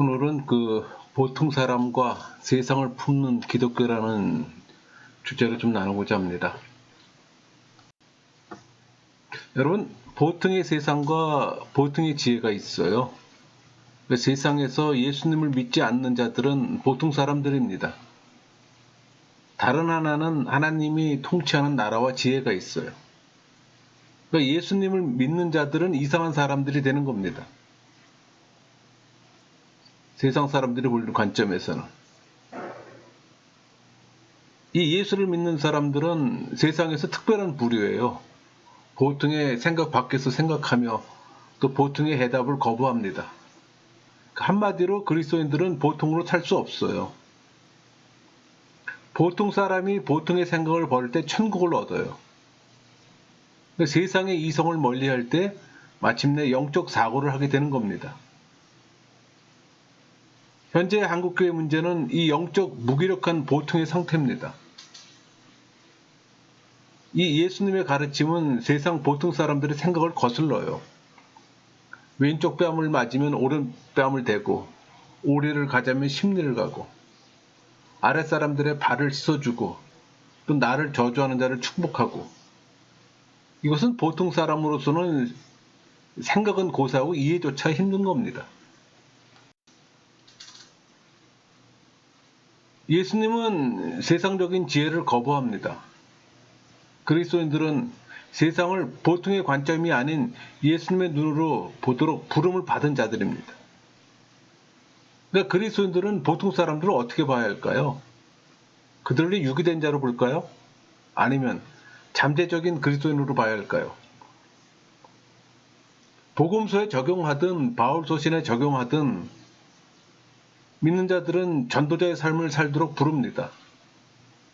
오늘은 보통 사람과 세상을 품는 기독교라는 주제를 좀 나누고자 합니다. 여러분, 보통의 세상과 보통의 지혜가 있어요. 세상에서 예수님을 믿지 않는 자들은 보통 사람들입니다. 다른 하나는 하나님이 통치하는 나라와 지혜가 있어요. 예수님을 믿는 자들은 이상한 사람들이 되는 겁니다. 세상 사람들이 보는 관점에서는. 이 예수를 믿는 사람들은 세상에서 특별한 부류예요. 보통의 생각 밖에서 생각하며 또 보통의 해답을 거부합니다. 한마디로 그리스도인들은 보통으로 살 수 없어요. 보통 사람이 보통의 생각을 버릴 때 천국을 얻어요. 세상의 이성을 멀리할 때 마침내 영적 사고를 하게 되는 겁니다. 현재 한국교회 문제는 이 영적 무기력한 보통의 상태입니다. 이 예수님의 가르침은 세상 보통 사람들의 생각을 거슬러요. 왼쪽 뺨을 맞으면 오른 뺨을 대고, 오리를 가자면 십리를 가고, 아랫사람들의 발을 씻어주고, 또 나를 저주하는 자를 축복하고. 이것은 보통 사람으로서는 생각은 고사하고 이해조차 힘든 겁니다. 예수님은 세상적인 지혜를 거부합니다. 그리스도인들은 세상을 보통의 관점이 아닌 예수님의 눈으로 보도록 부름을 받은 자들입니다. 그러니까 그리스도인들은 보통 사람들을 어떻게 봐야 할까요? 그들을 유기된 자로 볼까요? 아니면 잠재적인 그리스도인으로 봐야 할까요? 복음서에 적용하든 바울서신에 적용하든 믿는 자들은 전도자의 삶을 살도록 부릅니다.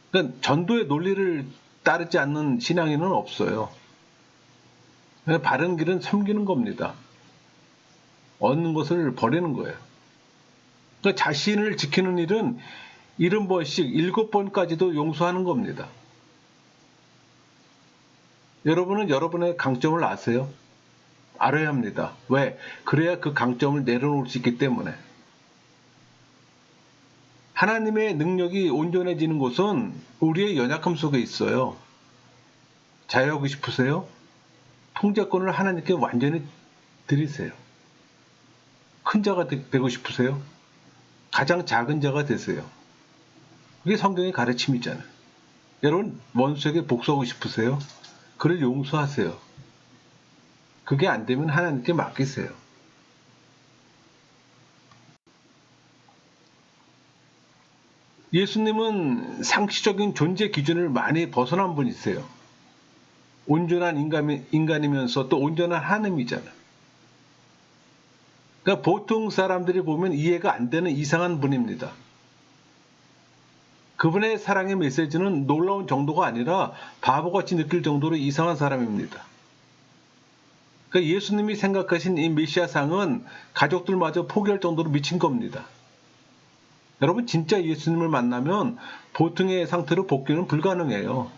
그러니까 전도의 논리를 따르지 않는 신앙인은 없어요. 바른 길은 섬기는 겁니다. 얻는 것을 버리는 거예요. 그러니까 자신을 지키는 일은 70번씩 7번까지도 용서하는 겁니다. 여러분은 여러분의 강점을 아세요? 알아야 합니다. 왜? 그래야 그 강점을 내려놓을 수 있기 때문에. 하나님의 능력이 온전해지는 곳은 우리의 연약함 속에 있어요. 자유하고 싶으세요? 통제권을 하나님께 완전히 드리세요. 큰 자가 되고 싶으세요? 가장 작은 자가 되세요. 그게 성경의 가르침이잖아요. 여러분, 원수에게 복수하고 싶으세요? 그를 용서하세요. 그게 안 되면 하나님께 맡기세요. 예수님은 상시적인 존재 기준을 많이 벗어난 분이세요. 온전한 인간이면서 또 온전한 하나님이잖아요. 그러니까 보통 사람들이 보면 이해가 안 되는 이상한 분입니다. 그분의 사랑의 메시지는 놀라운 정도가 아니라 바보같이 느낄 정도로 이상한 사람입니다. 그러니까 예수님이 생각하신 이 메시아상은 가족들마저 포기할 정도로 미친 겁니다. 여러분, 진짜 예수님을 만나면 보통의 상태로 복귀는 불가능해요.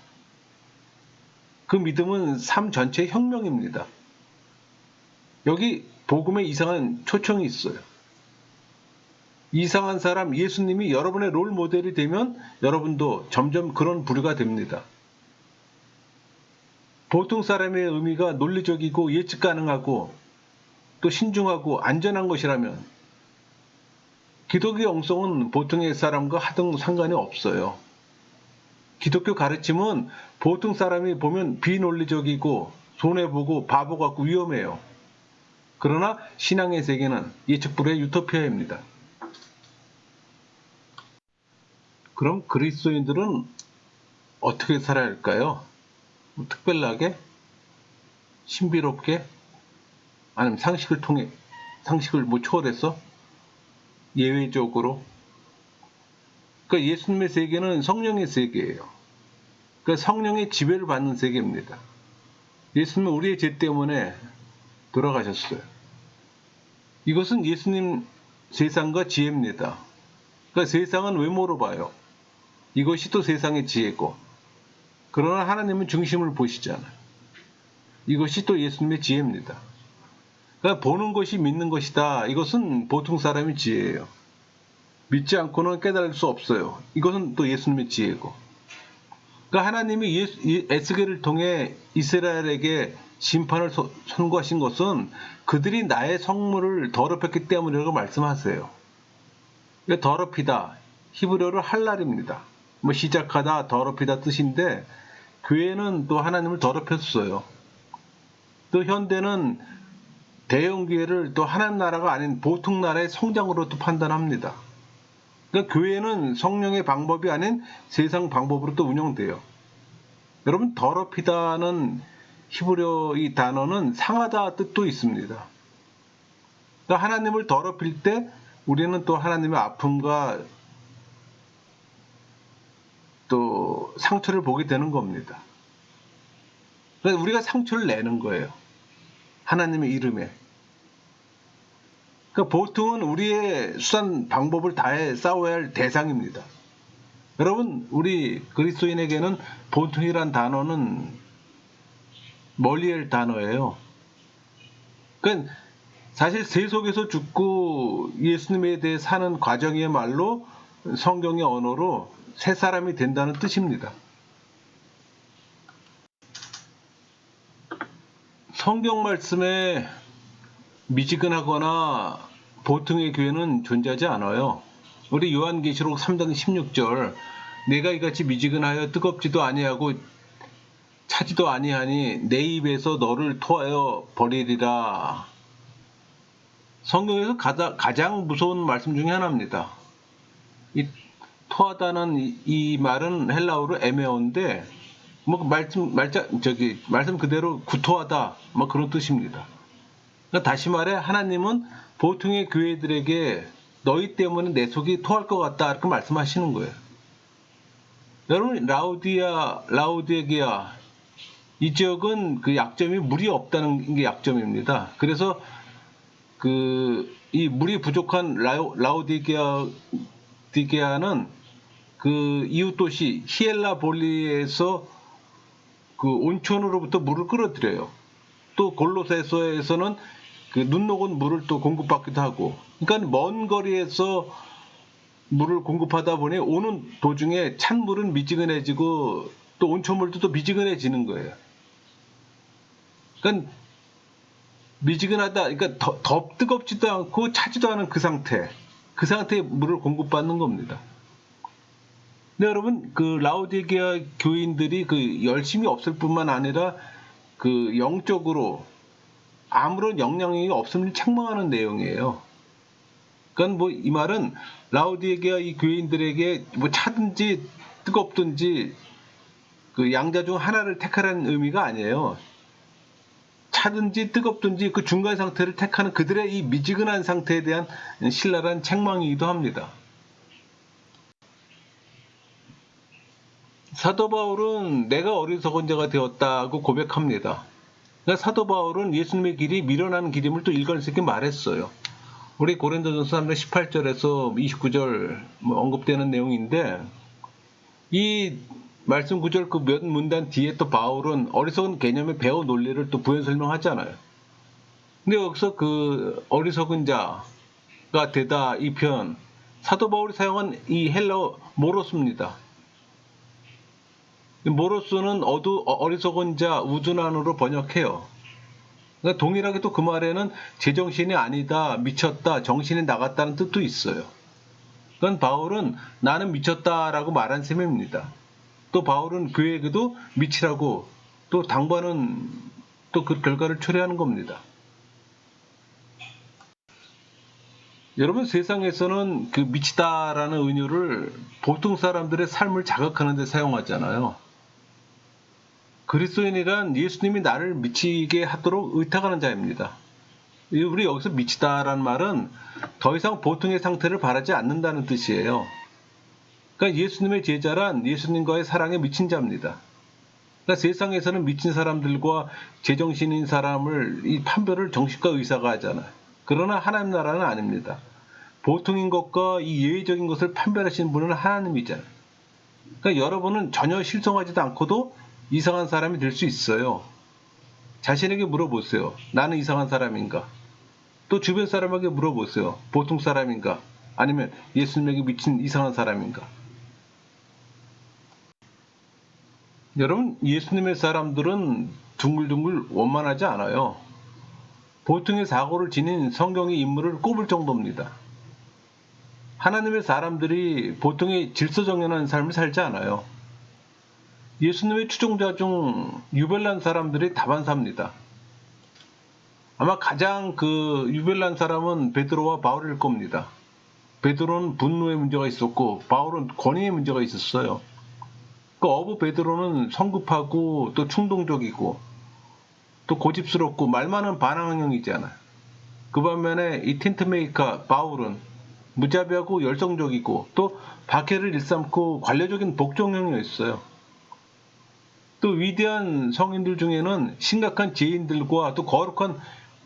그 믿음은 삶 전체의 혁명입니다. 여기 복음에 이상한 초청이 있어요. 이상한 사람 예수님이 여러분의 롤 모델이 되면 여러분도 점점 그런 부류가 됩니다. 보통 사람의 의미가 논리적이고 예측 가능하고 또 신중하고 안전한 것이라면 기독교의 영성은 보통의 사람과 하등 상관이 없어요. 기독교 가르침은 보통 사람이 보면 비논리적이고 손해보고 바보 같고 위험해요. 그러나 신앙의 세계는 예측불허의 유토피아입니다. 그럼 그리스도인들은 어떻게 살아야 할까요? 특별하게? 신비롭게? 아니면 상식을 초월해서? 예외적으로? 그러니까 예수님의 세계는 성령의 세계예요. 그러니까 성령의 지배를 받는 세계입니다. 예수님은 우리의 죄 때문에 돌아가셨어요. 이것은 예수님 세상과 지혜입니다. 그러니까 세상은 외모로 봐요. 이것이 또 세상의 지혜고, 그러나 하나님은 중심을 보시잖아요. 이것이 또 예수님의 지혜입니다. 그러니까 보는 것이 믿는 것이다. 이것은 보통 사람의 지혜예요. 믿지 않고는 깨달을 수 없어요. 이것은 또 예수님의 지혜고. 그러니까 하나님이 에스겔을 통해 이스라엘에게 심판을 선고하신 것은 그들이 나의 성물을 더럽혔기 때문이라고 말씀하세요. 더럽히다, 히브리어로 할랄입니다. 시작하다, 더럽히다 뜻인데 교회는 또 하나님을 더럽혔어요. 또 현대는 대형교회를 또 하나님 나라가 아닌 보통 나라의 성장으로 또 판단합니다. 그러니까 교회는 성령의 방법이 아닌 세상 방법으로 또 운영돼요. 여러분, 더럽히다는 히브리어 이 단어는 상하다 뜻도 있습니다. 그러니까 하나님을 더럽힐 때 우리는 또 하나님의 아픔과 또 상처를 보게 되는 겁니다. 그래서 우리가 상처를 내는 거예요. 하나님의 이름에. 그러니까 보통은 우리의 수단 방법을 다해 싸워야 할 대상입니다. 여러분, 우리 그리스도인에게는 보통이란 단어는 멀리할 단어예요. 그러니까 사실 세속에서 죽고 예수님에 대해 사는 과정이야말로 성경의 언어로 새 사람이 된다는 뜻입니다. 성경 말씀에 미지근하거나 보통의 교회는 존재하지 않아요. 우리 요한계시록 3장 16절 내가 이같이 미지근하여 뜨겁지도 아니하고 차지도 아니하니 내 입에서 너를 토하여 버리리라. 성경에서 가장 무서운 말씀 중에 하나입니다. 이 토하다는 이 말은 헬라어로 에메오인데 말씀 그대로 구토하다 그런 뜻입니다. 그러니까 다시 말해 하나님은 보통의 교회들에게 너희 때문에 내 속이 토할 것 같다 이렇게 말씀하시는 거예요. 여러분, 라우디게아 이 지역은 그 약점이 물이 없다는 게 약점입니다. 그래서 이 물이 부족한 라우디게아는 그 이웃 도시 히엘라볼리에서 그 온천으로부터 물을 끌어들여요. 또 골로새서에서는 그 눈 녹은 물을 또 공급받기도 하고. 그러니까 먼 거리에서 물을 공급하다 보니 오는 도중에 찬물은 미지근해지고 또 온천물도 또 미지근해지는 거예요. 그러니까 미지근하다, 그러니까 더 뜨겁지도 않고 차지도 않은 그 상태에 물을 공급받는 겁니다. 근데 여러분, 그 라우디게아 교인들이 그 열심이 없을 뿐만 아니라 그 영적으로 아무런 영향이 없음을 책망하는 내용이에요. 그러니까 이 말은 라우디게아 이 교인들에게 차든지 뜨겁든지 그 양자 중 하나를 택하라는 의미가 아니에요. 차든지 뜨겁든지 그 중간 상태를 택하는 그들의 이 미지근한 상태에 대한 신랄한 책망이기도 합니다. 사도 바울은 내가 어리석은 자가 되었다고 고백합니다. 그러니까 사도 바울은 예수님의 길이 미련한 길임을 또 일관되게 말했어요. 우리 고린도전서 3장 18절에서 29절 언급되는 내용인데 이 말씀 구절 그 몇 문단 뒤에 또 바울은 어리석은 개념의 배어 논리를 또 부연 설명하잖아요. 근데 여기서 그 어리석은 자가 되다 이 표현 사도 바울이 사용한 이 헬라어 모로스입니다. 모로스는 어리석은 자, 우둔한으로 번역해요. 그러니까 동일하게 또 그 말에는 제정신이 아니다, 미쳤다, 정신이 나갔다는 뜻도 있어요. 그건 바울은 나는 미쳤다라고 말한 셈입니다. 또 바울은 그에게도 미치라고 또 당부하는 또 그 결과를 초래하는 겁니다. 여러분, 세상에서는 그 미치다라는 은유를 보통 사람들의 삶을 자극하는 데 사용하잖아요. 그리스도인이란 예수님이 나를 미치게 하도록 의탁하는 자입니다. 우리 여기서 미치다라는 말은 더 이상 보통의 상태를 바라지 않는다는 뜻이에요. 그러니까 예수님의 제자란 예수님과의 사랑에 미친 자입니다. 그러니까 세상에서는 미친 사람들과 제정신인 사람을 이 판별을 정신과 의사가 하잖아요. 그러나 하나님 나라는 아닙니다. 보통인 것과 이 예외적인 것을 판별하시는 분은 하나님이잖아요. 그러니까 여러분은 전혀 실성하지도 않고도 이상한 사람이 될 수 있어요. 자신에게 물어보세요. 나는 이상한 사람인가? 또 주변 사람에게 물어보세요. 보통 사람인가? 아니면 예수님에게 미친 이상한 사람인가? 여러분, 예수님의 사람들은 둥글둥글 원만하지 않아요. 보통의 사고를 지닌 성경의 인물을 꼽을 정도입니다. 하나님의 사람들이 보통의 질서정연한 삶을 살지 않아요. 예수님의 추종자 중 유별난 사람들이 다반사입니다. 아마 가장 유별난 사람은 베드로와 바울일 겁니다. 베드로는 분노의 문제가 있었고 바울은 권위의 문제가 있었어요. 어부 베드로는 성급하고 또 충동적이고 또 고집스럽고 말 많은 반항형이잖아요. 그 반면에 이 텐트메이커 바울은 무자비하고 열성적이고 또 박해를 일삼고 관료적인 복종형이었어요. 또 위대한 성인들 중에는 심각한 죄인들과 또 거룩한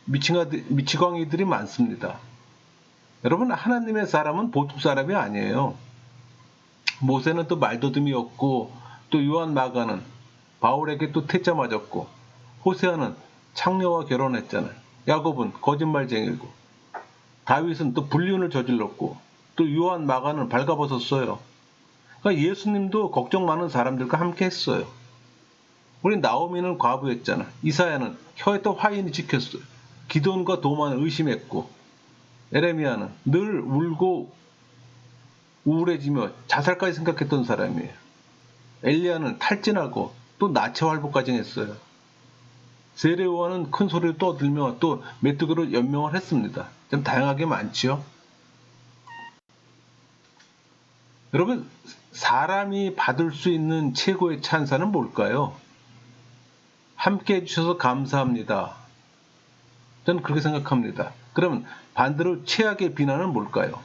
미치광이들이 많습니다. 여러분, 하나님의 사람은 보통 사람이 아니에요. 모세는 또 말더듬이었고 또 요한 마가는 바울에게 또 퇴짜 맞았고 호세아는 창녀와 결혼했잖아요. 야곱은 거짓말쟁이고 다윗은 또 불륜을 저질렀고 또 요한 마가는 발가벗었어요. 그러니까 예수님도 걱정 많은 사람들과 함께 했어요. 우리 나오미는 과부였잖아. 이사야는 혀에 또 화인이 찍혔어요. 기돈과 도마는 의심했고 에레미야는 늘 울고 우울해지며 자살까지 생각했던 사람이에요. 엘리야는 탈진하고 또 나체활보까지 했어요. 세례요한은 큰 소리를 떠들며 또 메뚜기로 연명을 했습니다. 좀 다양하게 많지요. 여러분, 사람이 받을 수 있는 최고의 찬사는 뭘까요? 함께 해주셔서 감사합니다. 저는 그렇게 생각합니다. 그러면 반대로 최악의 비난은 뭘까요?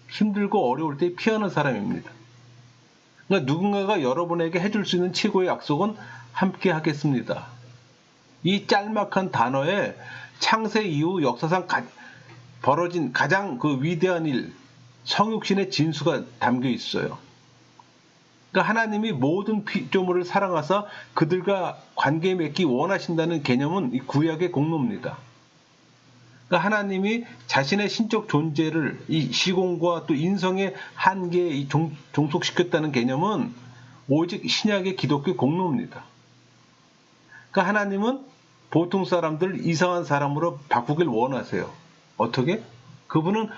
힘들고 어려울 때 피하는 사람입니다. 그러니까 누군가가 여러분에게 해줄 수 있는 최고의 약속은 함께 하겠습니다. 이 짤막한 단어에 창세 이후 역사상 벌어진 가장 위대한 일, 성육신의 진수가 담겨 있어요. 그러니까 하나님이 모든 피조물을 사랑하사 그들과 관계 맺기 원하신다는 개념은 이 구약의 공로입니다. 그러니까 하나님이 자신의 신적 존재를 이 시공과 또 인성의 한계에 종속시켰다는 개념은 오직 신약의 기독교 공로입니다. 그러니까 하나님은 보통 사람들을 이상한 사람으로 바꾸길 원하세요. 어떻게? 그분은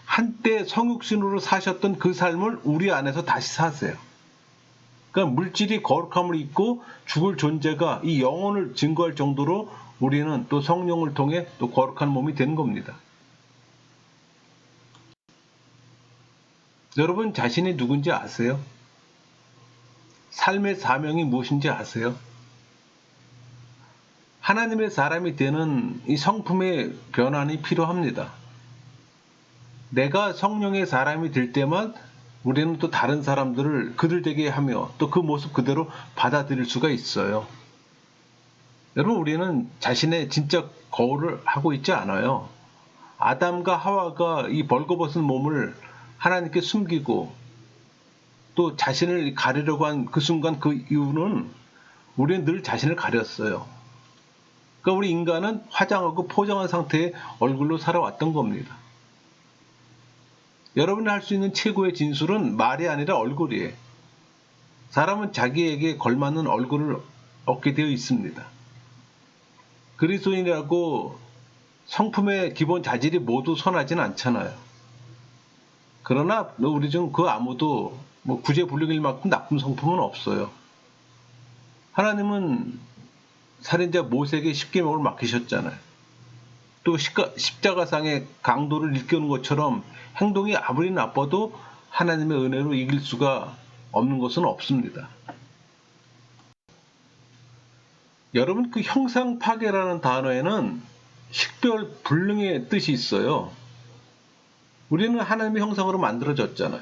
한때 성육신으로 사셨던 그 삶을 우리 안에서 다시 사세요. 그러니까 물질이 거룩함을 입고 죽을 존재가 이 영혼을 증거할 정도로 우리는 또 성령을 통해 또 거룩한 몸이 되는 겁니다. 여러분 자신이 누군지 아세요? 삶의 사명이 무엇인지 아세요? 하나님의 사람이 되는 이 성품의 변환이 필요합니다. 내가 성령의 사람이 될 때만 우리는 또 다른 사람들을 그들 되게 하며 또 그 모습 그대로 받아들일 수가 있어요. 여러분, 우리는 자신의 진짜 거울을 하고 있지 않아요. 아담과 하와가 이 벌거벗은 몸을 하나님께 숨기고 또 자신을 가리려고 한 그 순간 그 이유는 우리는 늘 자신을 가렸어요. 그러니까 우리 인간은 화장하고 포장한 상태의 얼굴로 살아왔던 겁니다. 여러분이 할 수 있는 최고의 진술은 말이 아니라 얼굴이에요. 사람은 자기에게 걸맞는 얼굴을 얻게 되어 있습니다. 그리스도인이라고 성품의 기본 자질이 모두 선하진 않잖아요. 그러나 우리 중 그 아무도 구제불능일 만큼 나쁜 성품은 없어요. 하나님은 살인자 모세에게 십계명을 맡기셨잖아요. 또 십자가상의 강도를 일깨우는 것처럼 행동이 아무리 나빠도 하나님의 은혜로 이길 수가 없는 것은 없습니다. 여러분, 그 형상 파괴라는 단어에는 식별 불능의 뜻이 있어요. 우리는 하나님의 형상으로 만들어졌잖아요.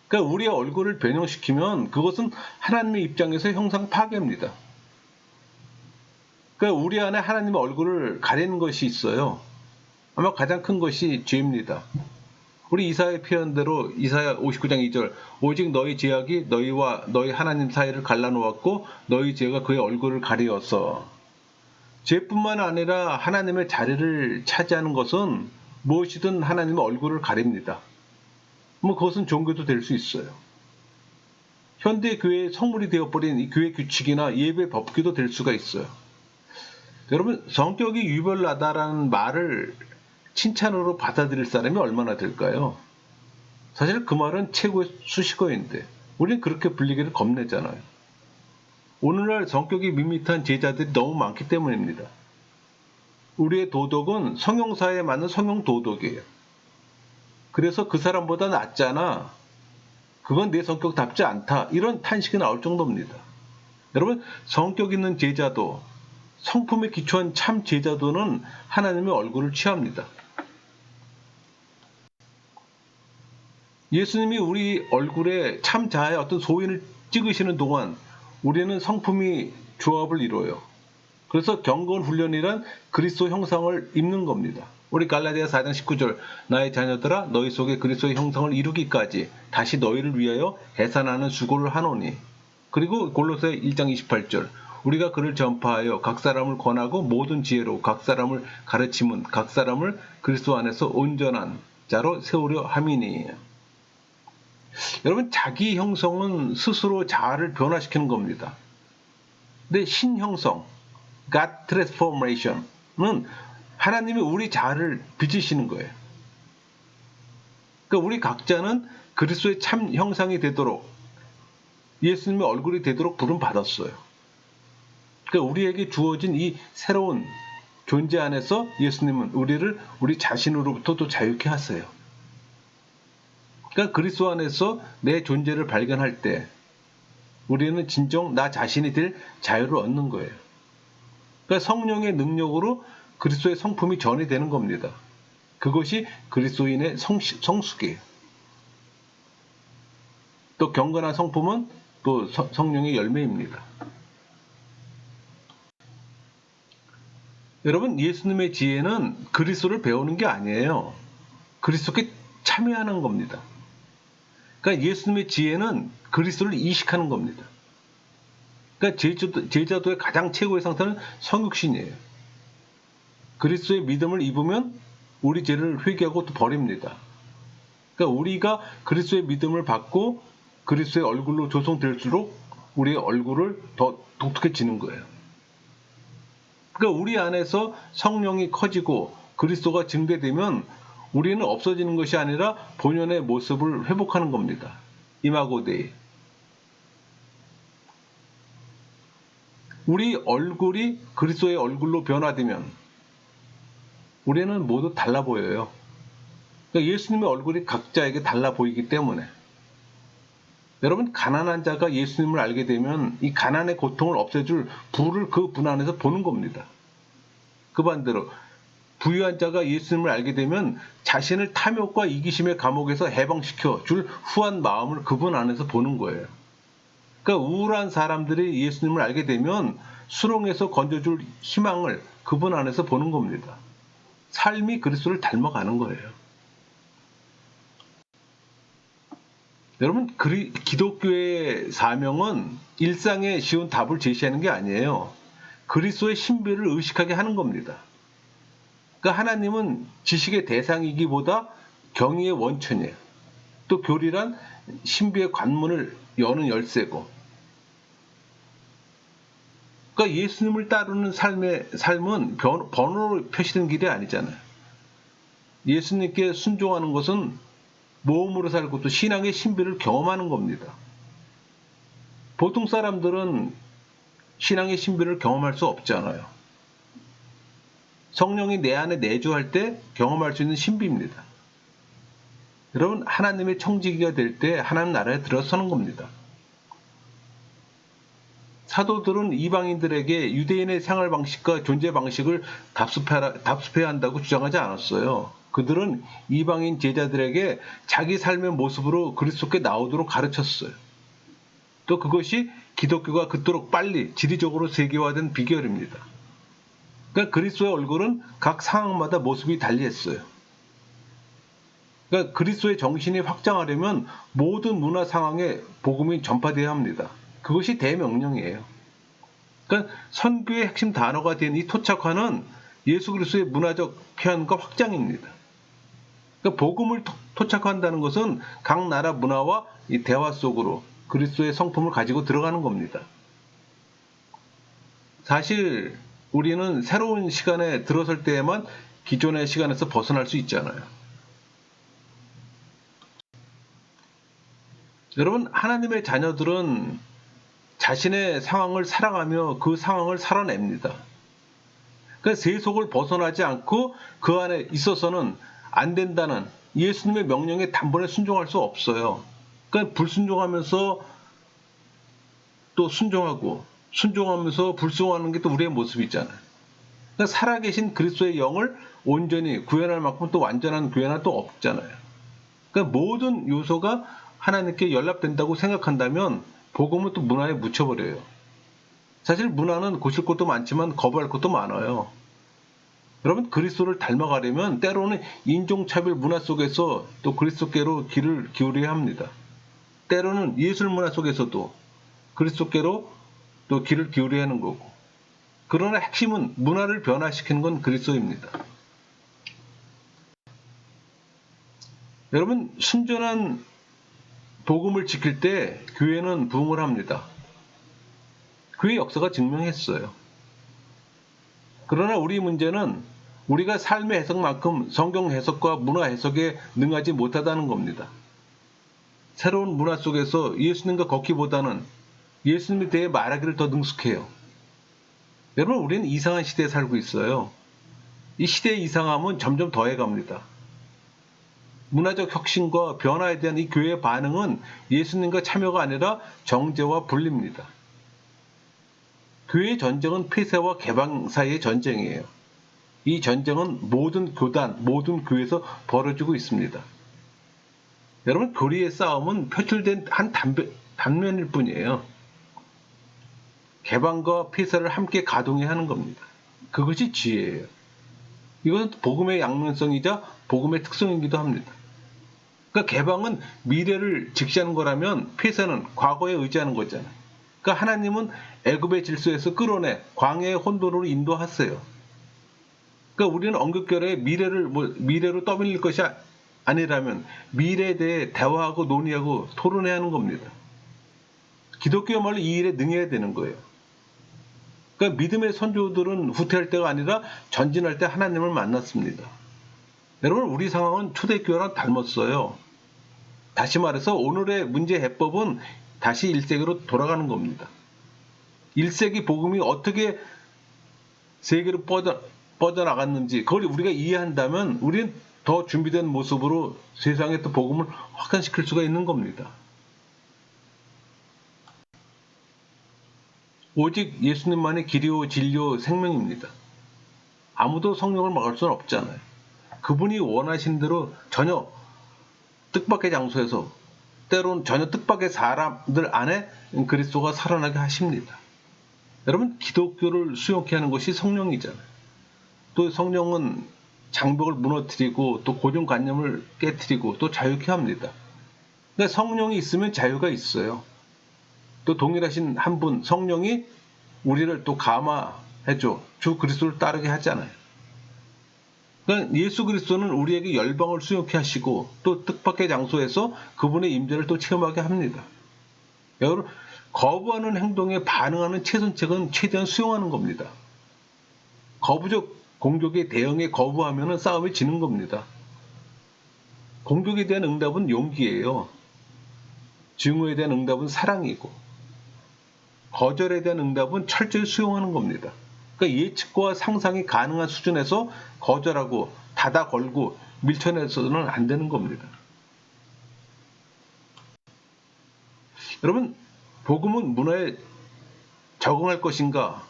그러니까 우리의 얼굴을 변형시키면 그것은 하나님의 입장에서 형상 파괴입니다. 그러니까 우리 안에 하나님의 얼굴을 가리는 것이 있어요. 아마 가장 큰 것이 죄입니다. 우리 이사야의 표현대로 이사야 59장 2절 오직 너희 죄악이 너희와 너희 하나님 사이를 갈라놓았고 너희 죄가 그의 얼굴을 가리었어. 죄뿐만 아니라 하나님의 자리를 차지하는 것은 무엇이든 하나님의 얼굴을 가립니다. 그것은 종교도 될 수 있어요. 현대 교회의 성물이 되어버린 이 교회 규칙이나 예배 법규도 될 수가 있어요. 여러분, 성격이 유별나다라는 말을 칭찬으로 받아들일 사람이 얼마나 될까요? 사실 그 말은 최고의 수식어인데 우리는 그렇게 불리기를 겁내잖아요. 오늘날 성격이 밋밋한 제자들이 너무 많기 때문입니다. 우리의 도덕은 성형사에 맞는 성형 도덕이에요. 그래서 그 사람보다 낫잖아, 그건 내 성격답지 않다, 이런 탄식이 나올 정도입니다. 여러분, 성격 있는 제자도, 성품에 기초한 참 제자도는 하나님의 얼굴을 취합니다. 예수님이 우리 얼굴에 참 자아의 어떤 소인을 찍으시는 동안 우리는 성품이 조합을 이뤄요. 그래서 경건 훈련이란 그리스도 형상을 입는 겁니다. 우리 갈라디아 4장 19절, 나의 자녀들아 너희 속에 그리스도의 형상을 이루기까지 다시 너희를 위하여 해산하는 수고를 하노니. 그리고 골로새 1장 28절, 우리가 그를 전파하여 각 사람을 권하고 모든 지혜로 각 사람을 가르침은 각 사람을 그리스도 안에서 온전한 자로 세우려 함이니. 여러분, 자기 형성은 스스로 자아를 변화시키는 겁니다. 근데 신형성, God Transformation은 하나님이 우리 자아를 빚으시는 거예요. 그러니까 우리 각자는 그리스도의 참 형상이 되도록, 예수님의 얼굴이 되도록 부름받았어요. 그러니까 우리에게 주어진 이 새로운 존재 안에서 예수님은 우리를 우리 자신으로부터 또 자유케 하세요. 그러니까 그리스도 안에서 내 존재를 발견할 때 우리는 진정 나 자신이 될 자유를 얻는 거예요. 그러니까 성령의 능력으로 그리스도의 성품이 전이 되는 겁니다. 그것이 그리스도인의 성숙이에요. 또 경건한 성품은 또 성령의 열매입니다. 여러분, 예수님의 지혜는 그리스도를 배우는 게 아니에요. 그리스도께 참여하는 겁니다. 그러니까 예수님의 지혜는 그리스도를 이식하는 겁니다. 그러니까 제자도의 가장 최고의 상태는 성육신이에요. 그리스도의 믿음을 입으면 우리 죄를 회개하고 또 버립니다. 그러니까 우리가 그리스도의 믿음을 받고 그리스도의 얼굴로 조성될수록 우리의 얼굴을 더 독특해지는 거예요. 그러니까 우리 안에서 성령이 커지고 그리스도가 증대되면 우리는 없어지는 것이 아니라 본연의 모습을 회복하는 겁니다. 이마고 데이. 우리 얼굴이 그리스도의 얼굴로 변화되면 우리는 모두 달라 보여요. 그러니까 예수님의 얼굴이 각자에게 달라 보이기 때문에. 여러분, 가난한 자가 예수님을 알게 되면 이 가난의 고통을 없애줄 부를 그 분 안에서 보는 겁니다. 그 반대로 부유한 자가 예수님을 알게 되면 자신을 탐욕과 이기심의 감옥에서 해방시켜 줄 후한 마음을 그분 안에서 보는 거예요. 그러니까 우울한 사람들이 예수님을 알게 되면 수렁에서 건져줄 희망을 그분 안에서 보는 겁니다. 삶이 그리스도를 닮아가는 거예요. 여러분, 기독교의 사명은 일상에 쉬운 답을 제시하는 게 아니에요. 그리스도의 신비를 의식하게 하는 겁니다. 그러니까 하나님은 지식의 대상이기보다 경의의 원천이에요. 또 교리란 신비의 관문을 여는 열쇠고. 그러니까 예수님을 따르는 삶은 번호로 표시된 길이 아니잖아요. 예수님께 순종하는 것은 모험으로 살고 또 신앙의 신비를 경험하는 겁니다. 보통 사람들은 신앙의 신비를 경험할 수 없잖아요. 성령이 내 안에 내주할 때 경험할 수 있는 신비입니다. 여러분, 하나님의 청지기가 될 때 하나님 나라에 들어서는 겁니다. 사도들은 이방인들에게 유대인의 생활 방식과 존재 방식을 답습해야 한다고 주장하지 않았어요. 그들은 이방인 제자들에게 자기 삶의 모습으로 그리스도께 나오도록 가르쳤어요. 또 그것이 기독교가 그토록 빨리 지리적으로 세계화된 비결입니다. 그러니까 그리스도의 얼굴은 각 상황마다 모습이 달리했어요. 그러니까 그리스도의 정신이 확장하려면 모든 문화 상황에 복음이 전파되어야 합니다. 그것이 대명령이에요. 그러니까 그러니까 선교의 핵심 단어가 된 이 토착화는 예수 그리스도의 문화적 표현과 확장입니다. 그러니까 복음을 토착화한다는 것은 각 나라 문화와 이 대화 속으로 그리스도의 성품을 가지고 들어가는 겁니다. 사실 우리는 새로운 시간에 들어설 때에만 기존의 시간에서 벗어날 수 있잖아요. 여러분, 하나님의 자녀들은 자신의 상황을 살아가며 그 상황을 살아냅니다. 그러니까 세속을 벗어나지 않고 그 안에 있어서는 안 된다는 예수님의 명령에 단번에 순종할 수 없어요. 그러니까 불순종하면서 또 순종하고 순종하면서 불순종하는 게 또 우리의 모습이잖아요. 그러니까 살아계신 그리스도의 영을 온전히 구현할 만큼 또 완전한 구현은 또 없잖아요. 그러니까 모든 요소가 하나님께 연락된다고 생각한다면 복음은 또 문화에 묻혀버려요. 사실 문화는 고칠 것도 많지만 거부할 것도 많아요. 여러분, 그리스도를 닮아가려면 때로는 인종차별 문화 속에서 또 그리스도께로 귀를 기울여야 합니다. 때로는 예술 문화 속에서도 그리스도께로 또 귀를 기울여야 하는 거고. 그러나 핵심은 문화를 변화시키는 건 그리스도입니다. 여러분, 순전한 복음을 지킬 때 교회는 부흥을 합니다. 그의 역사가 증명했어요. 그러나 우리 문제는 우리가 삶의 해석만큼 성경 해석과 문화 해석에 능하지 못하다는 겁니다. 새로운 문화 속에서 예수님과 걷기보다는 예수님에 대해 말하기를 더 능숙해요. 여러분, 우리는 이상한 시대에 살고 있어요. 이 시대의 이상함은 점점 더해갑니다. 문화적 혁신과 변화에 대한 이 교회의 반응은 예수님과 참여가 아니라 정죄와 분리입니다. 교회의 전쟁은 폐쇄와 개방 사이의 전쟁이에요. 이 전쟁은 모든 교단, 모든 교회에서 벌어지고 있습니다. 여러분, 교리의 싸움은 표출된 한 단면일 뿐이에요. 개방과 폐쇄를 함께 가동해야 하는 겁니다. 그것이 지혜예요. 이건 복음의 양면성이자 복음의 특성이기도 합니다. 그러니까 개방은 미래를 직시하는 거라면 폐쇄는 과거에 의지하는 거잖아요. 그러니까 하나님은 애굽의 질서에서 끌어내 광야의 혼돈으로 인도하세요. 그러니까 우리는 언급결에 미래로 떠밀릴 것이 아니라면 미래에 대해 대화하고 논의하고 토론해야 하는 겁니다. 기독교야말로 이 일에 능해야 되는 거예요. 그러니까 믿음의 선조들은 후퇴할 때가 아니라 전진할 때 하나님을 만났습니다. 여러분, 우리 상황은 초대교회랑 닮았어요. 다시 말해서 오늘의 문제 해법은 다시 1세기로 돌아가는 겁니다. 1세기 복음이 어떻게 세계로 뻗어나갔는지 그걸 우리가 이해한다면 우리는 더 준비된 모습으로 세상에 또 복음을 확산시킬 수가 있는 겁니다. 오직 예수님만이 길이요 진리요 생명입니다. 아무도 성령을 막을 수는 없잖아요. 그분이 원하신 대로 전혀 뜻밖의 장소에서 때로는 전혀 뜻밖의 사람들 안에 그리스도가 살아나게 하십니다. 여러분, 기독교를 수용케 하는 것이 성령이잖아요. 또 성령은 장벽을 무너뜨리고 또 고정관념을 깨뜨리고 또 자유케 합니다. 그러니까 성령이 있으면 자유가 있어요. 또 동일하신 한 분 성령이 우리를 또 감화해줘 주 그리스도를 따르게 하잖아요. 그러니까 예수 그리스도는 우리에게 열방을 수용케 하시고 또 뜻밖의 장소에서 그분의 임재를 또 체험하게 합니다. 여러분, 거부하는 행동에 반응하는 최선책은 최대한 수용하는 겁니다. 거부적 공격에 대응에 거부하면 싸움이 지는 겁니다. 공격에 대한 응답은 용기예요. 증오에 대한 응답은 사랑이고 거절에 대한 응답은 철저히 수용하는 겁니다. 그러니까 예측과 상상이 가능한 수준에서 거절하고 닫아 걸고 밀쳐내서는 안 되는 겁니다. 여러분, 복음은 문화에 적응할 것인가?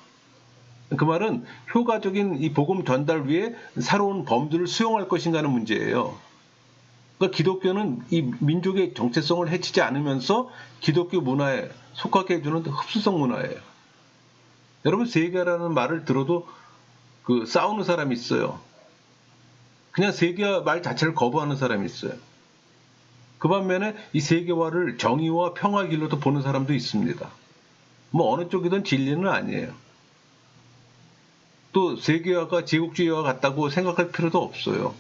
그 말은 효과적인 이 복음 전달 위에 새로운 범주를 수용할 것인가 하는 문제예요. 그러니까 기독교는 이 민족의 정체성을 해치지 않으면서 기독교 문화에 속하게 해주는 흡수성 문화예요. 여러분, 세계라는 말을 들어도 싸우는 사람이 있어요. 그냥 세계화 말 자체를 거부하는 사람이 있어요. 그 반면에 이 세계화를 정의와 평화 길로도 보는 사람도 있습니다. 뭐 어느 쪽이든 진리는 아니에요. 또 세계화가 제국주의와 같다고 생각할 필요도 없어요.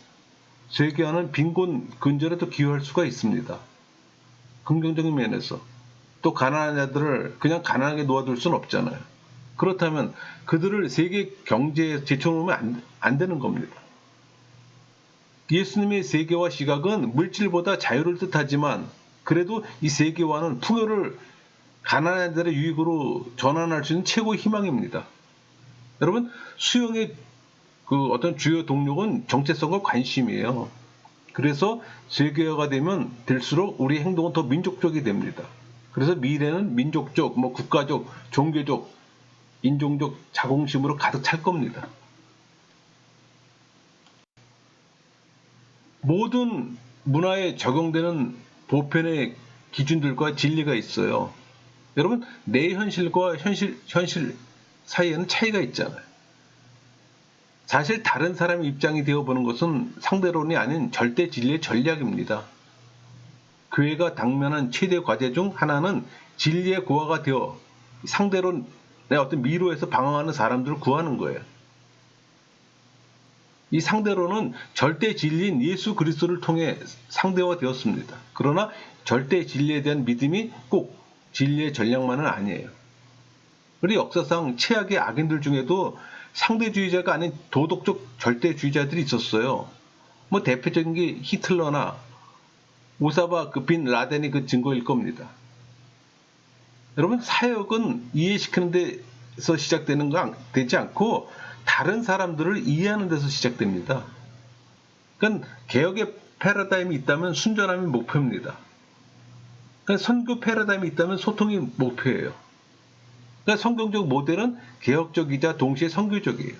세계화는 빈곤 근절에도 기여할 수가 있습니다. 긍정적인 면에서. 또 가난한 자들을 그냥 가난하게 놓아둘 수는 없잖아요. 그렇다면 그들을 세계 경제에 제쳐놓으면 안 되는 겁니다. 예수님의 세계화 시각은 물질보다 자유를 뜻하지만 그래도 이 세계화는 풍요를 가난한 자들의 유익으로 전환할 수 있는 최고의 희망입니다. 여러분, 수용의 그 어떤 주요 동력은 정체성과 관심이에요. 그래서 세계화가 되면 될수록 우리 행동은 더 민족적이 됩니다. 그래서 미래는 민족적, 국가적, 종교적, 인종적 자긍심으로 가득 찰 겁니다. 모든 문화에 적용되는 보편의 기준들과 진리가 있어요. 여러분, 내 현실과 현실 사이에는 차이가 있잖아요. 사실 다른 사람의 입장이 되어보는 것은 상대론이 아닌 절대 진리의 전략입니다. 교회가 당면한 최대 과제 중 하나는 진리의 고아가 되어 상대론의 어떤 미로에서 방황하는 사람들을 구하는 거예요. 이 상대론은 절대 진리인 예수 그리스도를 통해 상대화되었습니다. 그러나 절대 진리에 대한 믿음이 꼭 진리의 전략만은 아니에요. 우리 역사상 최악의 악인들 중에도 상대주의자가 아닌 도덕적 절대주의자들이 있었어요. 대표적인 게 히틀러나 오사마 빈 라덴이 그 증거일 겁니다. 여러분, 사역은 이해시키는 데서 시작되는 거 되지 않고 다른 사람들을 이해하는 데서 시작됩니다. 그러니까 개혁의 패러다임이 있다면 순전함이 목표입니다. 그러니까 선교 패러다임이 있다면 소통이 목표예요. 그러니까 성경적 모델은 개혁적이자 동시에 선교적이에요.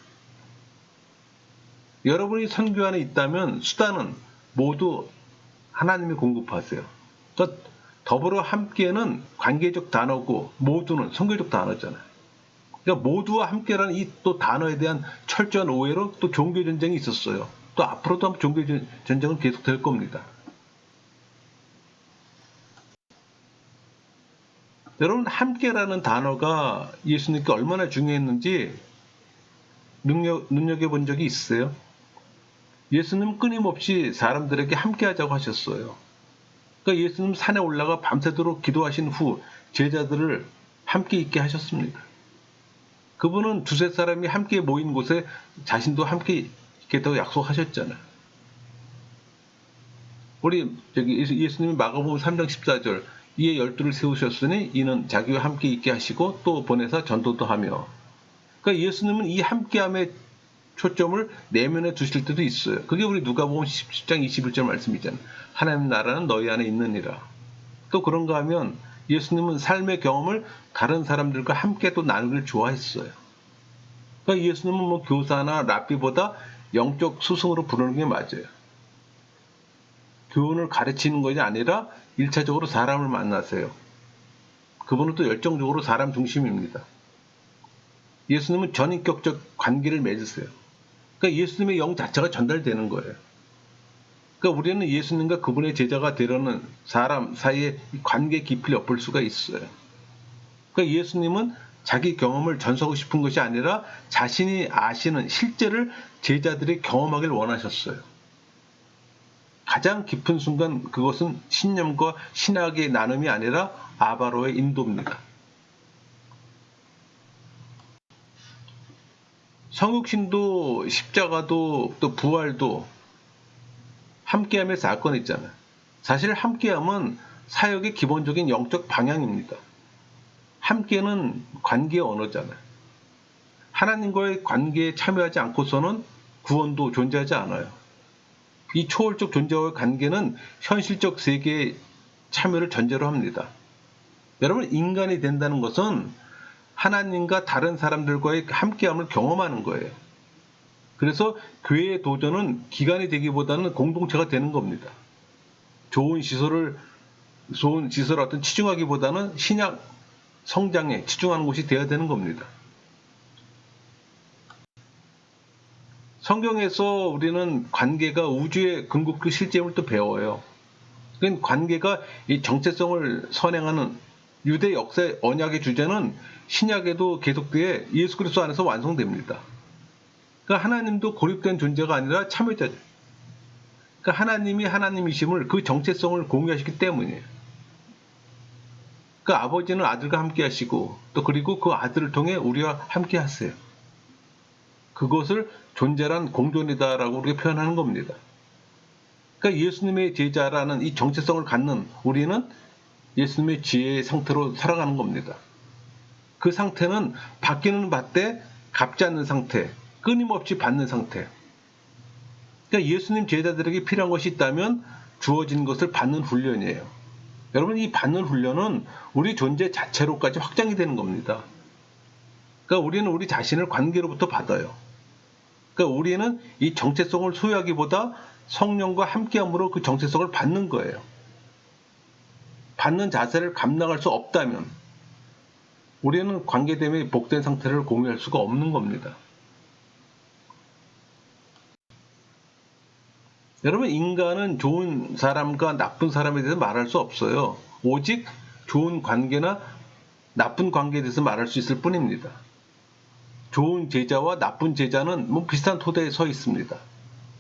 여러분이 선교 안에 있다면 수단은 모두 하나님이 공급하세요. 그러니까 더불어 함께는 관계적 단어고 모두는 선교적 단어잖아요. 그러니까 모두와 함께라는 이 또 단어에 대한 철저한 오해로 또 종교 전쟁이 있었어요. 또 앞으로도 종교 전쟁은 계속될 겁니다. 여러분, 함께라는 단어가 예수님께 얼마나 중요했는지 눈여겨본 적이 있어요? 예수님은 끊임없이 사람들에게 함께하자고 하셨어요. 그러니까 예수님 산에 올라가 밤새도록 기도하신 후 제자들을 함께 있게 하셨습니다. 그분은 두세 사람이 함께 모인 곳에 자신도 함께 있겠다고 약속하셨잖아요. 우리 예수님이 마가복음 3장 14절 이에 12를 세우셨으니 이는 자기와 함께 있게 하시고 또 보내사 전도도 하며. 그러니까 예수님은 이 함께함의 초점을 내면에 두실 때도 있어요. 그게 우리 누가복음 10장 21절 말씀이잖아요. 하나님 나라는 너희 안에 있느니라. 또 그런가 하면 예수님은 삶의 경험을 다른 사람들과 함께 또 나누기를 좋아했어요. 그러니까 예수님은 교사나 랍비보다 영적 스승으로 부르는 게 맞아요. 교훈을 가르치는 것이 아니라 1차적으로 사람을 만나세요. 그분은 또 열정적으로 사람 중심입니다. 예수님은 전인격적 관계를 맺으세요. 그러니까 예수님의 영 자체가 전달되는 거예요. 그러니까 우리는 예수님과 그분의 제자가 되려는 사람 사이의 관계 깊이를 엿볼 수가 있어요. 그러니까 예수님은 자기 경험을 전수하고 싶은 것이 아니라 자신이 아시는 실제를 제자들이 경험하길 원하셨어요. 가장 깊은 순간 그것은 신념과 신학의 나눔이 아니라 아바로의 인도입니다. 성육신도 십자가도 또 부활도 함께함의 사건이 있잖아요. 사실 함께함은 사역의 기본적인 영적 방향입니다. 함께는 관계의 언어잖아요. 하나님과의 관계에 참여하지 않고서는 구원도 존재하지 않아요. 이 초월적 존재와의 관계는 현실적 세계의 참여를 전제로 합니다. 여러분, 인간이 된다는 것은 하나님과 다른 사람들과의 함께함을 경험하는 거예요. 그래서 교회의 도전은 기관이 되기보다는 공동체가 되는 겁니다. 좋은 시설을 어떤 치중하기보다는 신약 성장에 치중하는 곳이 되어야 되는 겁니다. 성경에서 우리는 관계가 우주의 궁극적 실제임을 또 배워요. 그러니까 관계가 이 정체성을 선행하는 유대 역사의 언약의 주제는 신약에도 계속되어 예수 그리스도 안에서 완성됩니다. 그러니까 하나님도 고립된 존재가 아니라 참여자죠. 그러니까 하나님이 하나님이심을 그 정체성을 공유하시기 때문이에요. 그러니까 아버지는 아들과 함께 하시고 또 그리고 그 아들을 통해 우리와 함께 하세요. 그것을 존재란 공존이다라고 우리가 표현하는 겁니다. 그러니까 예수님의 제자라는 이 정체성을 갖는 우리는 예수님의 지혜의 상태로 살아가는 겁니다. 그 상태는 받기는 받되 갚지 않는 상태, 끊임없이 받는 상태. 그러니까 예수님 제자들에게 필요한 것이 있다면 주어진 것을 받는 훈련이에요. 여러분, 이 받는 훈련은 우리 존재 자체로까지 확장이 되는 겁니다. 그러니까 우리는 우리 자신을 관계로부터 받아요. 그러니까 우리는 이 정체성을 소유하기보다 성령과 함께함으로 그 정체성을 받는 거예요. 받는 자세를 감당할 수 없다면 우리는 관계 때문에 복된 상태를 공유할 수가 없는 겁니다. 여러분, 인간은 좋은 사람과 나쁜 사람에 대해서 말할 수 없어요. 오직 좋은 관계나 나쁜 관계에 대해서 말할 수 있을 뿐입니다. 좋은 제자와 나쁜 제자는 뭐 비슷한 토대에 서 있습니다.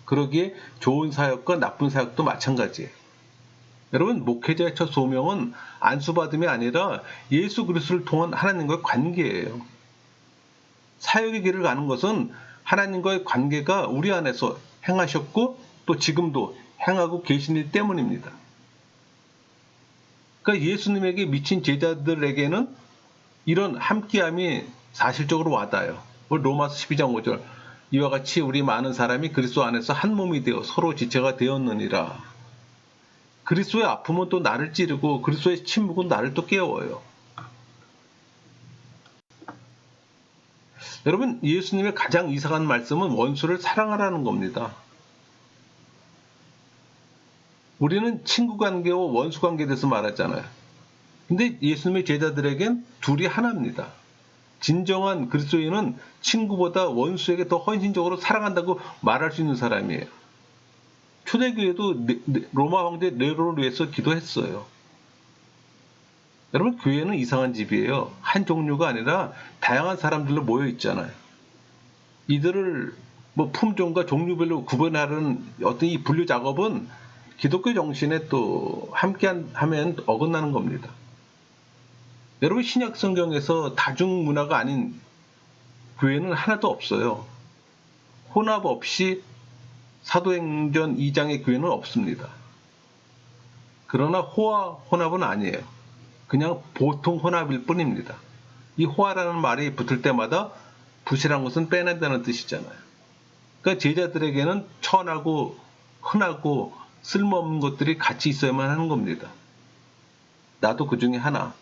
그러기에 좋은 사역과 나쁜 사역도 마찬가지예요. 여러분, 목회자의 첫 소명은 안수받음이 아니라 예수 그리스도를 통한 하나님과의 관계예요. 사역의 길을 가는 것은 하나님과의 관계가 우리 안에서 행하셨고 또 지금도 행하고 계시기 때문입니다. 그러니까 예수님에게 미친 제자들에게는 이런 함께함이 사실적으로 와닿아요. 로마서 12장 5절, 이와 같이 우리 많은 사람이 그리스도 안에서 한 몸이 되어 서로 지체가 되었느니라. 그리스도의 아픔은 또 나를 찌르고 그리스도의 침묵은 나를 또 깨워요. 여러분, 예수님의 가장 이상한 말씀은 원수를 사랑하라는 겁니다. 우리는 친구 관계와 원수 관계에 대해서 말했잖아요. 근데 예수님의 제자들에겐 둘이 하나입니다. 진정한 그리스도인은 친구보다 원수에게 더 헌신적으로 사랑한다고 말할 수 있는 사람이에요. 초대교회도 로마 황제 네로를 위해서 기도했어요. 여러분, 교회는 이상한 집이에요. 한 종류가 아니라 다양한 사람들로 모여 있잖아요. 이들을 품종과 종류별로 구분하는 어떤 이 분류 작업은 기독교 정신에 또 함께하면 어긋나는 겁니다. 여러분, 신약 성경에서 다중문화가 아닌 교회는 하나도 없어요. 혼합 없이 사도행전 2장의 교회는 없습니다. 그러나 혼합은 아니에요. 그냥 보통 혼합일 뿐입니다. 이 호화라는 말이 붙을 때마다 부실한 것은 빼낸다는 뜻이잖아요. 그러니까 제자들에게는 천하고 흔하고 쓸모없는 것들이 같이 있어야만 하는 겁니다. 나도 그 중에 하나,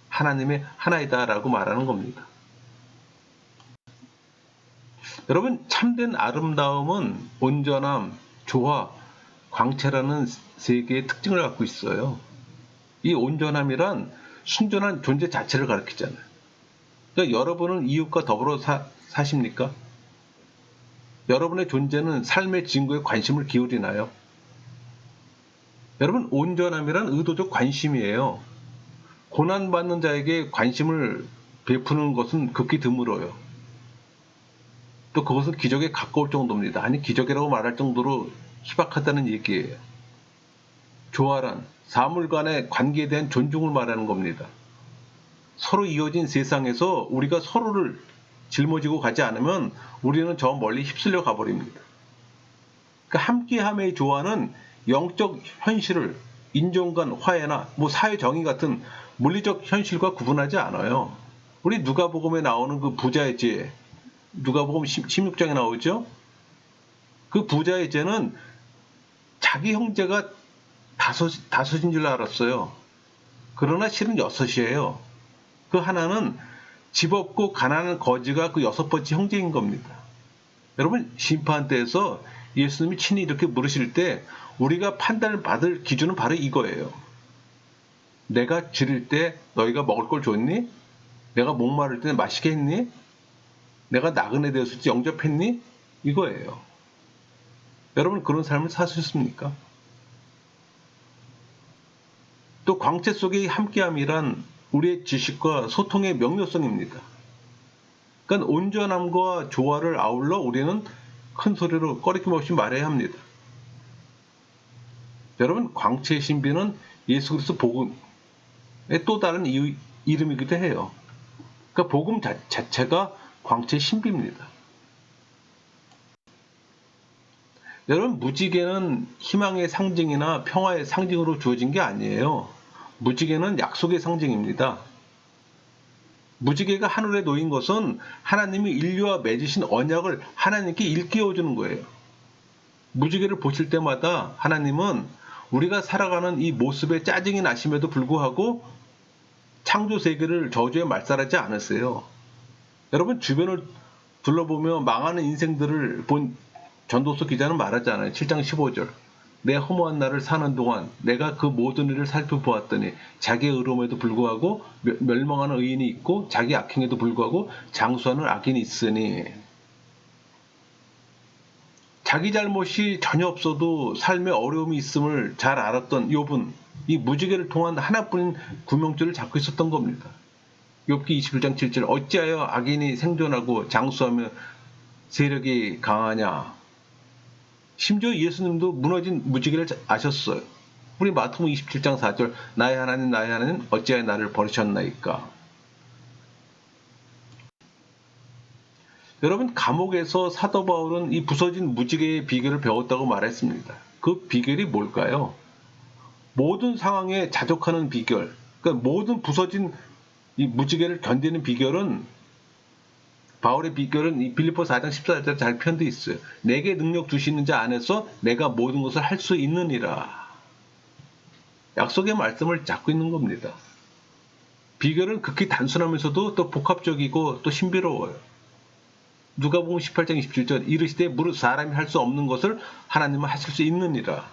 하나님의 하나이다 라고 말하는 겁니다. 여러분, 참된 아름다움은 온전함, 조화, 광채라는 세 개의 특징을 갖고 있어요. 이 온전함이란 순전한 존재 자체를 가리키잖아요. 그러니까 여러분은 이웃과 더불어 사십니까? 여러분의 존재는 삶의 진구에 관심을 기울이나요? 여러분, 온전함이란 의도적 관심이에요. 고난받는 자에게 관심을 베푸는 것은 극히 드물어요. 또 그것은 기적에 가까울 정도입니다. 아니, 기적이라고 말할 정도로 희박하다는 얘기예요. 조화란 사물 간의 관계에 대한 존중을 말하는 겁니다. 서로 이어진 세상에서 우리가 서로를 짊어지고 가지 않으면 우리는 저 멀리 휩쓸려 가버립니다. 그러니까 함께함의 조화는 영적 현실을 인종 간 화해나 사회 정의 같은 물리적 현실과 구분하지 않아요. 우리 누가복음에 나오는 그 부자의 죄, 누가복음 16장에 나오죠. 그 부자의 죄는 자기 형제가 다섯인 줄 알았어요. 그러나 실은 6이에요. 그 하나는 집 없고 가난한 거지가 그 6번째 형제인 겁니다. 여러분, 심판대에서 예수님이 친히 이렇게 물으실 때 우리가 판단을 받을 기준은 바로 이거예요. 내가 지릴 때 너희가 먹을 걸 줬니? 내가 목마를 때 마시게 했니? 내가 나그네 되었을 때 영접했니? 이거예요. 여러분, 그런 삶을 사셨습니까? 또 광채 속의 함께함이란 우리의 지식과 소통의 명료성입니다. 그러니까 온전함과 조화를 아울러 우리는 큰 소리로 꺼리낌 없이 말해야 합니다. 여러분, 광채의 신비는 예수 그리스도 복음의 또 다른 이름이기도 해요. 그러니까 복음 자체가 광채의 신비입니다. 여러분, 무지개는 희망의 상징이나 평화의 상징으로 주어진 게 아니에요. 무지개는 약속의 상징입니다. 무지개가 하늘에 놓인 것은 하나님이 인류와 맺으신 언약을 하나님께 일깨워주는 거예요. 무지개를 보실 때마다 하나님은 우리가 살아가는 이 모습에 짜증이 나심에도 불구하고 창조 세계를 저주에 말살하지 않으세요. 여러분, 주변을 둘러보며 망하는 인생들을 본 전도서 기자는 말하잖아요. 7장 15절. 내 허무한 날을 사는 동안 내가 그 모든 일을 살펴보았더니 자기의 의로움에도 불구하고 멸망하는 의인이 있고 자기 악행에도 불구하고 장수하는 악인이 있으니, 자기 잘못이 전혀 없어도 삶에 어려움이 있음을 잘 알았던 욥은 이 무지개를 통한 하나뿐인 구명줄을 잡고 있었던 겁니다. 욥기 21장 7절. 어찌하여 악인이 생존하고 장수하며 세력이 강하냐. 심지어 예수님도 무너진 무지개를 아셨어요. 우리 마태복음 27장 4절. 나의 하나님 어찌하여 나를 버리셨나이까. 여러분, 감옥에서 사도 바울은 이 부서진 무지개의 비결을 배웠다고 말했습니다. 그 비결이 뭘까요? 모든 상황에 자족하는 비결, 그러니까 모든 부서진 이 무지개를 견디는 비결은, 바울의 비결은 이 빌립보 4장 14절에 잘 표현되어 있어요. 내게 능력 주시는 자 안에서 내가 모든 것을 할 수 있느니라. 약속의 말씀을 잡고 있는 겁니다. 비결은 극히 단순하면서도 또 복합적이고 또 신비로워요. 누가복음 18장 27절. 이르시되 무릇 사람이 할 수 없는 것을 하나님은 하실 수 있느니라.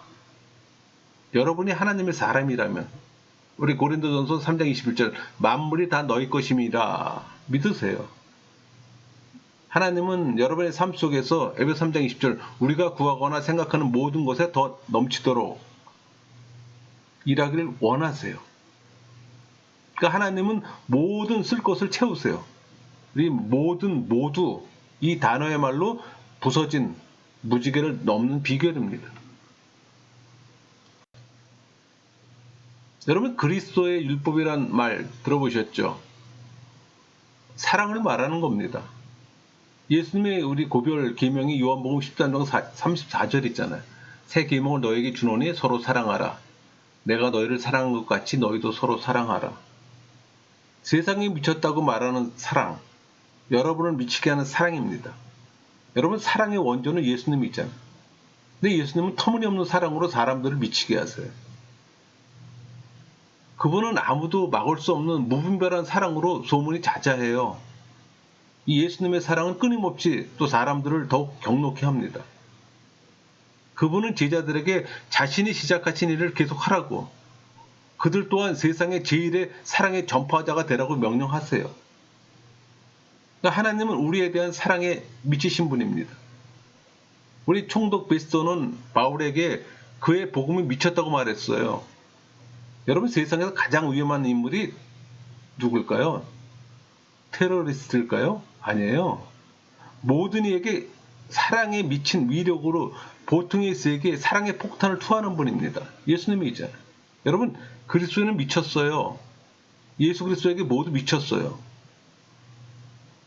여러분이 하나님의 사람이라면, 우리 고린도전서 3장 21절. 만물이 다 너희 것임이라 믿으세요. 하나님은 여러분의 삶 속에서 에베소 3장 20절. 우리가 구하거나 생각하는 모든 것에 더 넘치도록 일하기를 원하세요. 그러니까 하나님은 모든 쓸 것을 채우세요. 이 모두 이 단어야말로 부서진 무지개를 넘는 비결입니다. 여러분, 그리스도의 율법이란 말 들어보셨죠? 사랑을 말하는 겁니다. 예수님의 우리 고별 계명이 요한복음 13장 34절 있잖아요. 새 계명을 너에게 주노니 서로 사랑하라. 내가 너희를 사랑한 것 같이 너희도 서로 사랑하라. 세상에 미쳤다고 말하는 사랑, 여러분을 미치게 하는 사랑입니다. 여러분, 사랑의 원조는 예수님이 있잖아요. 근데 예수님은 터무니없는 사랑으로 사람들을 미치게 하세요. 그분은 아무도 막을 수 없는 무분별한 사랑으로 소문이 자자해요. 이 예수님의 사랑은 끊임없이 또 사람들을 더욱 경록해 합니다. 그분은 제자들에게 자신이 시작하신 일을 계속하라고, 그들 또한 세상의 제일의 사랑의 전파자가 되라고 명령하세요. 그러니까 하나님은 우리에 대한 사랑에 미치신 분입니다. 우리 총독 베스토는 바울에게 그의 복음이 미쳤다고 말했어요. 여러분, 세상에서 가장 위험한 인물이 누굴까요? 테러리스트일까요? 아니에요. 모든 이에게 사랑에 미친 위력으로 보통의 세계에 사랑의 폭탄을 투하하는 분입니다. 예수님이잖아요. 여러분, 그리스도는 미쳤어요. 예수 그리스도에게 모두 미쳤어요.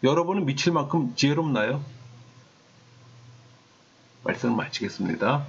여러분은 미칠 만큼 지혜롭나요? 말씀을 마치겠습니다.